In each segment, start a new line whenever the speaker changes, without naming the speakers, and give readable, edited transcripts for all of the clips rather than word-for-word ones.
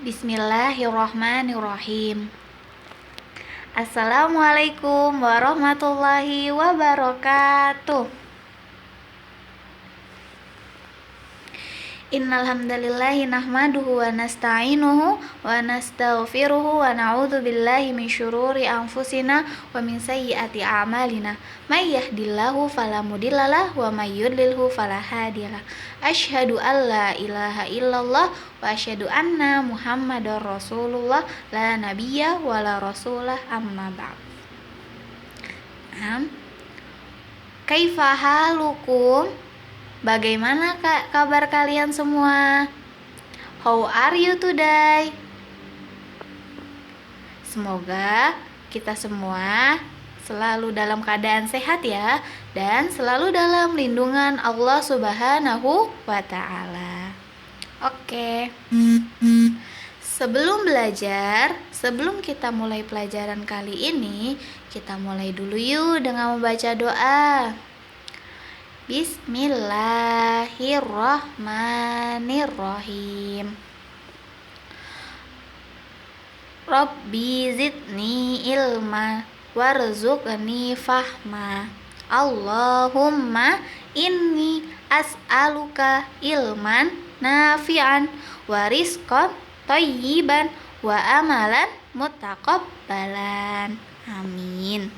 Bismillahirrahmanirrahim. Assalamualaikum warahmatullahi wabarakatuh. Innal hamdalillahi nahmaduhu wa nasta'inuhu wa nastaghfiruhu wa na'udzu billahi min syururi anfusina wa min sayyiati a'malina. May yahdihillahu fala mudhillalah wa may yudlilhu fala hadiyalah. Asyhadu an la ilaha illallah wa asyhadu anna Muhammadar Rasulullah la nabiyya wa la rasulah amma ba'd. Kaifa halukum? Bagaimana kabar kalian semua? How are you today? Semoga kita semua selalu dalam keadaan sehat ya, dan selalu dalam lindungan Allah Subhanahu wa Ta'ala. Oke. Sebelum kita mulai pelajaran kali ini, kita mulai dulu yuk dengan membaca doa. Bismillahirrahmanirrahim. Rabbi zidni ilma warzuqni fahma. Allahumma inni as'aluka ilman nafi'an wa rizqan thayyiban wa amalan muttaqabbalan. Amin.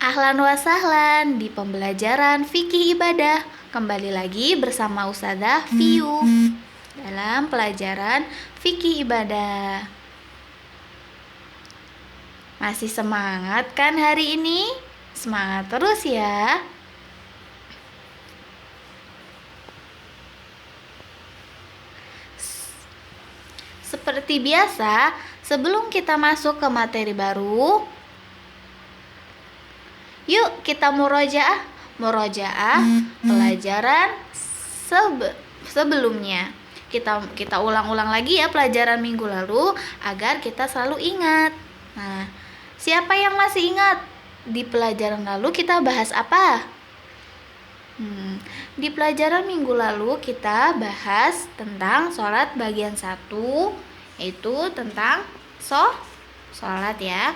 Ahlan wa sahlan di pembelajaran fikih ibadah. Kembali lagi bersama Ustadzah Fiu dalam pelajaran fikih ibadah. Masih semangat kan hari ini? Semangat terus ya. Seperti biasa, sebelum kita masuk ke materi baru, yuk kita murojaah pelajaran sebelumnya. Kita ulang-ulang lagi ya pelajaran minggu lalu agar kita selalu ingat. Nah, siapa yang masih ingat? Di pelajaran lalu kita bahas apa? Di pelajaran minggu lalu kita bahas tentang sholat bagian 1, yaitu tentang sholat ya.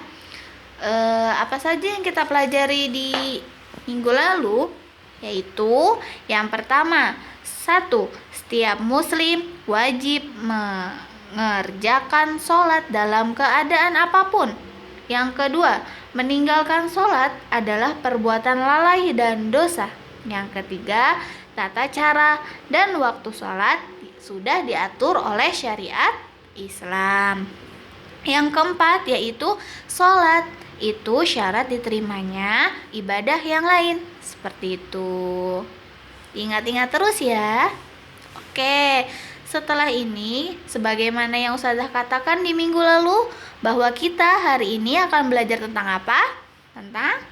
Apa saja yang kita pelajari di minggu lalu? Yaitu yang pertama, 1. Setiap muslim wajib mengerjakan sholat dalam keadaan apapun. Yang kedua, meninggalkan sholat adalah perbuatan lalai dan dosa. Yang ketiga, tata cara dan waktu sholat sudah diatur oleh syariat Islam. Yang keempat, yaitu sholat itu syarat diterimanya ibadah yang lain. Seperti itu. Ingat-ingat terus ya. Oke, setelah ini, sebagaimana yang Ustazah katakan di minggu lalu, bahwa kita hari ini akan belajar tentang apa? Tentang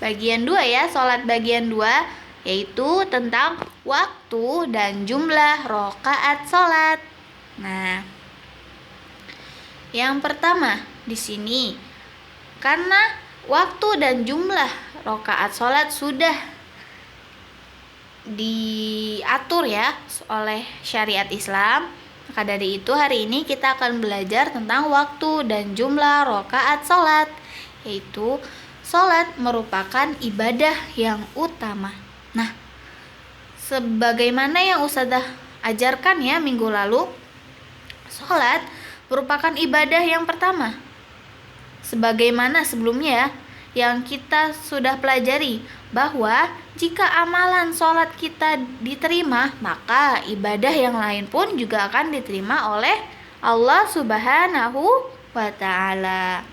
bagian 2 ya, sholat bagian 2, yaitu tentang waktu dan jumlah rakaat sholat. Nah, yang pertama di sini, karena waktu dan jumlah rakaat sholat sudah diatur ya oleh syariat Islam, maka dari itu hari ini kita akan belajar tentang waktu dan jumlah rakaat sholat, yaitu sholat merupakan ibadah yang utama. Nah, sebagaimana yang Ustazah ajarkan ya minggu lalu, sholat merupakan ibadah yang pertama. Sebagaimana sebelumnya yang kita sudah pelajari, bahwa jika amalan sholat kita diterima, maka ibadah yang lain pun juga akan diterima oleh Allah Subhanahu wa Ta'ala.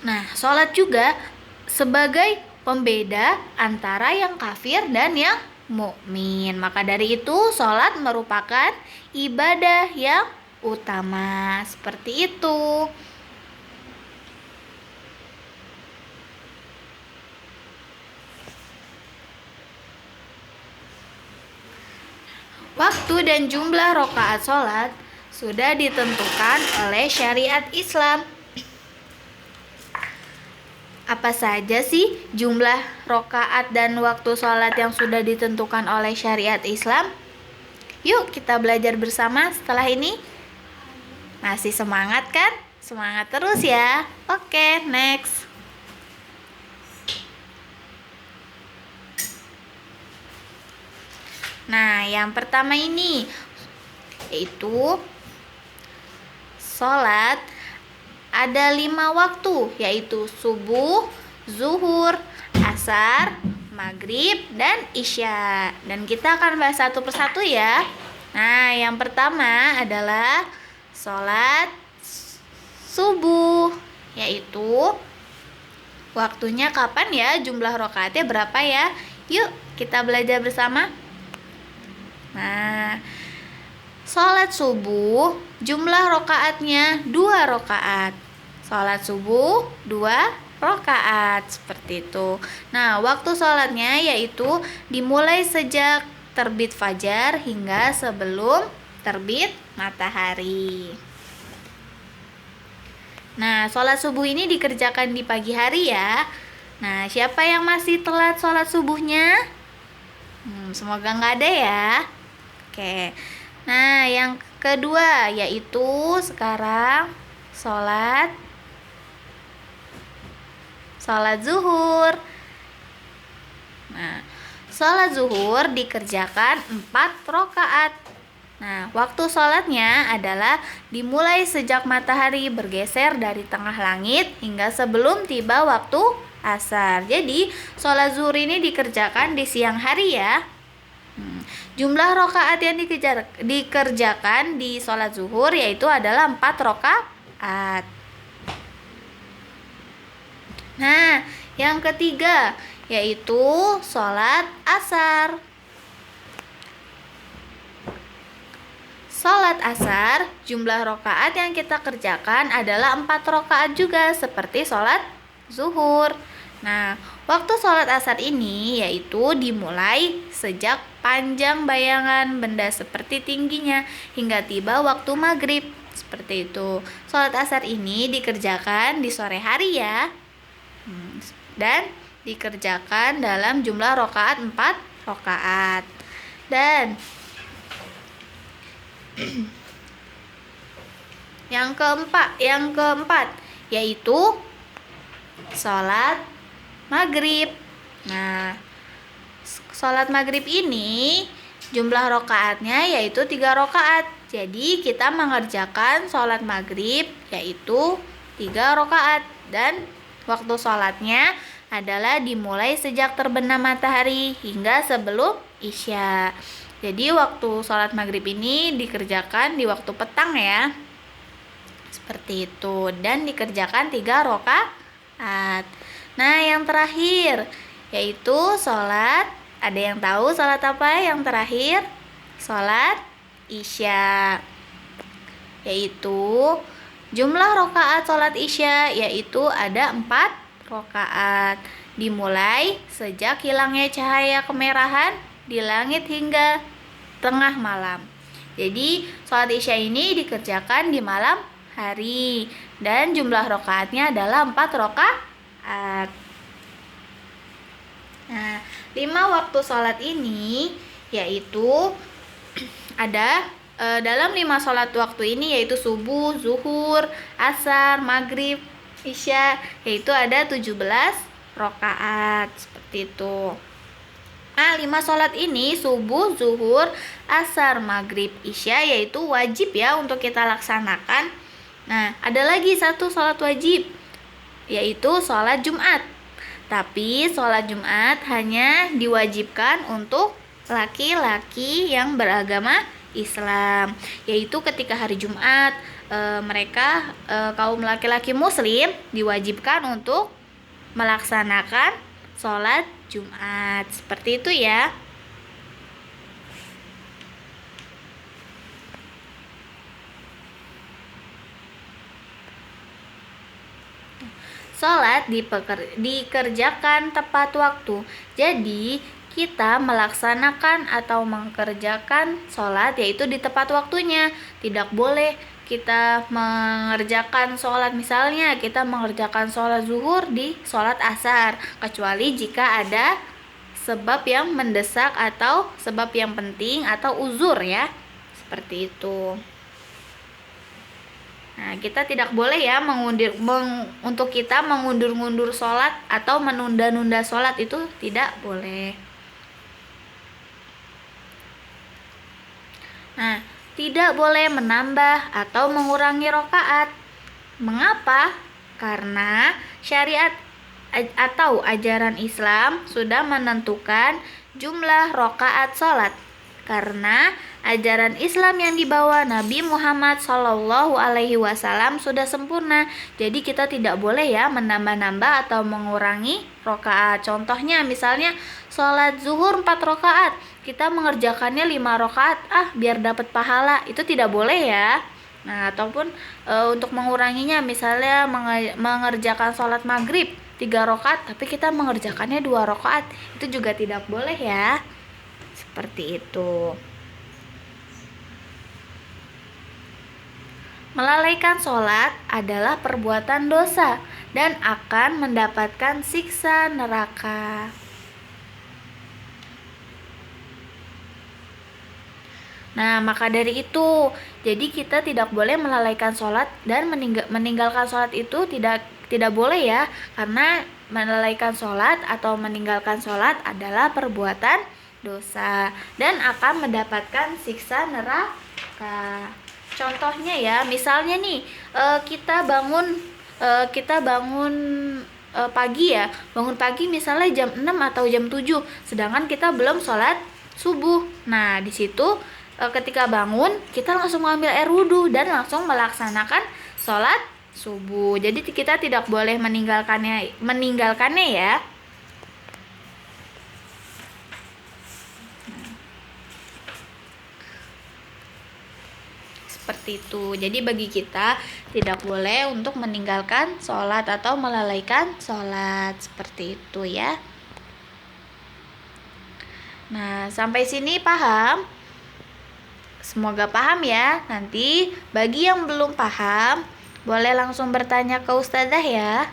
Nah, sholat juga sebagai pembeda antara yang kafir dan yang mukmin. Maka dari itu sholat merupakan ibadah yang utama. Seperti itu. Waktu dan jumlah rakaat sholat sudah ditentukan oleh syariat Islam. Apa saja sih jumlah rokaat dan waktu sholat yang sudah ditentukan oleh syariat Islam? Yuk kita belajar bersama setelah ini. Masih semangat kan? Semangat terus ya. Oke, next. Nah, yang pertama ini yaitu sholat ada 5 waktu, yaitu subuh, zuhur, asar, maghrib, dan isya. Dan kita akan bahas satu persatu ya. Nah, yang pertama adalah sholat subuh, yaitu waktunya kapan ya, jumlah rakaatnya berapa ya. Yuk kita belajar bersama. Nah, sholat subuh jumlah rakaatnya 2 rakaat. Sholat subuh 2 rakaat, seperti itu. Nah, waktu sholatnya yaitu dimulai sejak terbit fajar hingga sebelum terbit matahari. Nah, sholat subuh ini dikerjakan di pagi hari ya. Nah, siapa yang masih telat sholat subuhnya? Semoga nggak ada ya. Oke. Nah, yang kedua yaitu sekarang sholat zuhur. Nah, sholat zuhur dikerjakan 4 rakaat. Nah, waktu sholatnya adalah dimulai sejak matahari bergeser dari tengah langit hingga sebelum tiba waktu asar. Jadi, sholat zuhur ini dikerjakan di siang hari ya. Jumlah rakaat yang dikerjakan di sholat zuhur yaitu adalah 4 rakaat. Nah, yang ketiga yaitu sholat asar. Sholat asar, jumlah rakaat yang kita kerjakan adalah 4 rakaat juga seperti sholat zuhur. Nah, waktu sholat asar ini yaitu dimulai sejak panjang bayangan benda seperti tingginya hingga tiba waktu maghrib. Seperti itu. Sholat asar ini dikerjakan di sore hari ya. Dan dikerjakan dalam jumlah rakaat 4 rakaat. Dan yang keempat yaitu sholat maghrib. Nah, sholat maghrib ini jumlah rakaatnya yaitu 3 rakaat. Jadi kita mengerjakan sholat maghrib yaitu 3 rakaat. Dan waktu sholatnya adalah dimulai sejak terbenam matahari hingga sebelum isya. Jadi waktu sholat maghrib ini dikerjakan di waktu petang ya. Seperti itu. Dan dikerjakan 3 rakaat. Nah, yang terakhir yaitu sholat, ada yang tahu sholat apa yang terakhir? Sholat isya. Yaitu jumlah rakaat sholat isya yaitu ada 4 rakaat. Dimulai sejak hilangnya cahaya kemerahan di langit hingga tengah malam. Jadi sholat isya ini dikerjakan di malam hari. Dan jumlah rakaatnya adalah 4 rakaat. Nah, 5 waktu sholat ini yaitu ada dalam 5 sholat waktu ini yaitu subuh, zuhur, asar, maghrib, isya, yaitu ada 17 rakaat. Seperti itu. Nah, 5 sholat ini subuh, zuhur, asar, maghrib, isya yaitu wajib ya untuk kita laksanakan. Nah, ada lagi satu sholat wajib yaitu sholat Jumat. Tapi sholat Jumat hanya diwajibkan untuk laki-laki yang beragama Islam. Yaitu ketika hari Jumat mereka kaum laki-laki muslim diwajibkan untuk melaksanakan sholat Jumat. Seperti itu ya. Sholat dikerjakan tepat waktu. Jadi kita melaksanakan atau mengerjakan sholat yaitu di tepat waktunya. Tidak boleh kita mengerjakan sholat, misalnya kita mengerjakan sholat zuhur di sholat asar, kecuali jika ada sebab yang mendesak atau sebab yang penting atau uzur ya, seperti itu. Nah, kita tidak boleh ya untuk kita mengundur-undur sholat atau menunda-nunda sholat, itu tidak boleh. Nah, tidak boleh menambah atau mengurangi rokaat. Mengapa? Karena syariat atau ajaran Islam sudah menentukan jumlah rokaat sholat. Karena ajaran Islam yang dibawa Nabi Muhammad SAW sudah sempurna. Jadi kita tidak boleh ya menambah-nambah atau mengurangi rokaat. Contohnya misalnya sholat zuhur 4 rokaat, kita mengerjakannya 5 rokaat, biar dapat pahala, itu tidak boleh ya. Nah, ataupun untuk menguranginya, misalnya mengerjakan sholat maghrib 3 rokaat, tapi kita mengerjakannya 2 rokaat, itu juga tidak boleh ya. Seperti itu. Melalaikan sholat adalah perbuatan dosa dan akan mendapatkan siksa neraka. Nah, maka dari itu, jadi kita tidak boleh melalaikan sholat dan meninggalkan sholat itu tidak boleh ya, karena melalaikan sholat atau meninggalkan sholat adalah perbuatan dosa dan akan mendapatkan siksa neraka. Contohnya ya, misalnya nih kita bangun pagi ya, bangun pagi misalnya jam 6 atau jam 7, sedangkan kita belum sholat subuh. Nah, di situ ketika bangun kita langsung mengambil air wudhu dan langsung melaksanakan sholat subuh. Jadi kita tidak boleh meninggalkannya ya. Seperti itu. Jadi bagi kita tidak boleh untuk meninggalkan sholat atau melalaikan sholat, seperti itu ya. Nah, sampai sini paham? Semoga paham ya. Nanti bagi yang belum paham, boleh langsung bertanya ke ustazah ya.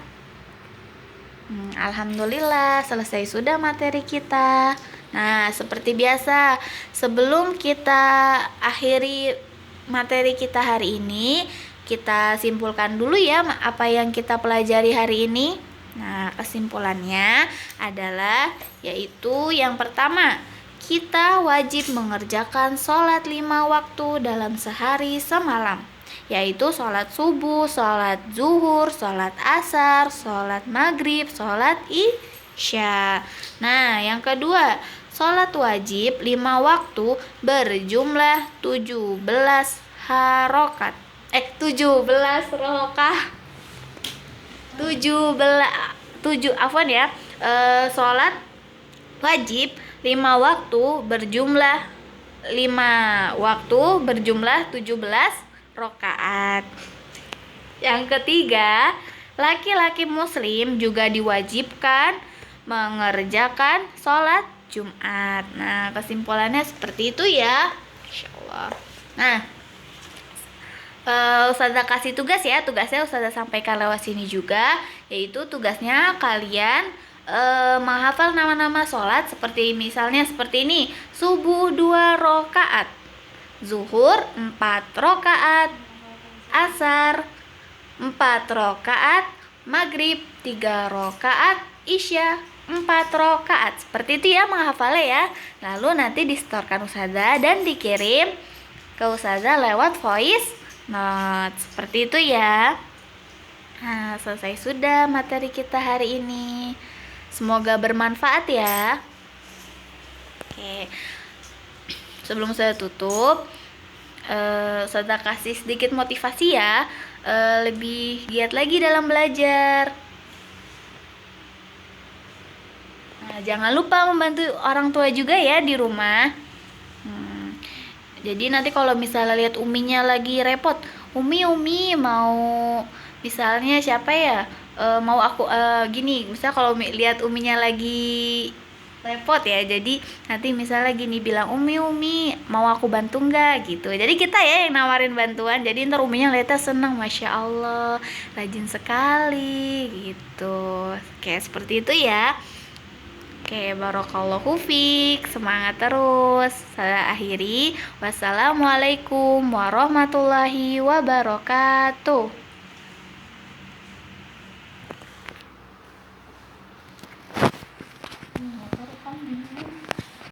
Alhamdulillah, selesai sudah materi kita. Nah, seperti biasa, sebelum kita akhiri materi kita hari ini, kita simpulkan dulu ya apa yang kita pelajari hari ini. Nah, kesimpulannya adalah yaitu yang pertama, kita wajib mengerjakan sholat 5 waktu dalam sehari semalam, yaitu sholat subuh, sholat zuhur, sholat asar, sholat maghrib, sholat isya. Nah, yang kedua, sholat wajib 5 waktu berjumlah 17 rakaat. 17 rakaat. 7 sholat wajib 5 waktu berjumlah 17 rakaat. Yang ketiga, laki-laki muslim juga diwajibkan mengerjakan sholat Jumat. Nah, kesimpulannya seperti itu ya, insyaallah. Nah, Ustazah kasih tugas ya, tugasnya Ustazah sampaikan lewat sini juga, yaitu tugasnya kalian menghafal nama-nama sholat seperti misalnya seperti ini: subuh 2 rakaat, zuhur 4 rakaat, asar 4 rakaat, maghrib 3 rakaat, isya 4 rakaat. Seperti itu ya menghafalnya ya. Lalu nanti disetorkan Ustazah dan dikirim ke Ustazah lewat voice note. Seperti itu ya. Nah, selesai sudah materi kita hari ini. Semoga bermanfaat ya. Oke. Sebelum saya tutup, saya kasih sedikit motivasi ya, lebih giat lagi dalam belajar. Nah, jangan lupa membantu orang tua juga ya di rumah. Jadi nanti kalau misalnya lihat uminya lagi repot, Umi mau, misalnya siapa ya, mau aku gini, misalnya kalau lihat uminya lagi repot ya. Jadi nanti misalnya gini bilang, Umi mau aku bantu nggak gitu, jadi kita ya yang nawarin bantuan, jadi ntar Uminya lihatnya senang, Masya Allah rajin sekali gitu, kayak seperti itu ya. Oke, barokallahu fiik, semangat terus. Saya akhiri, wassalamualaikum warahmatullahi wabarakatuh.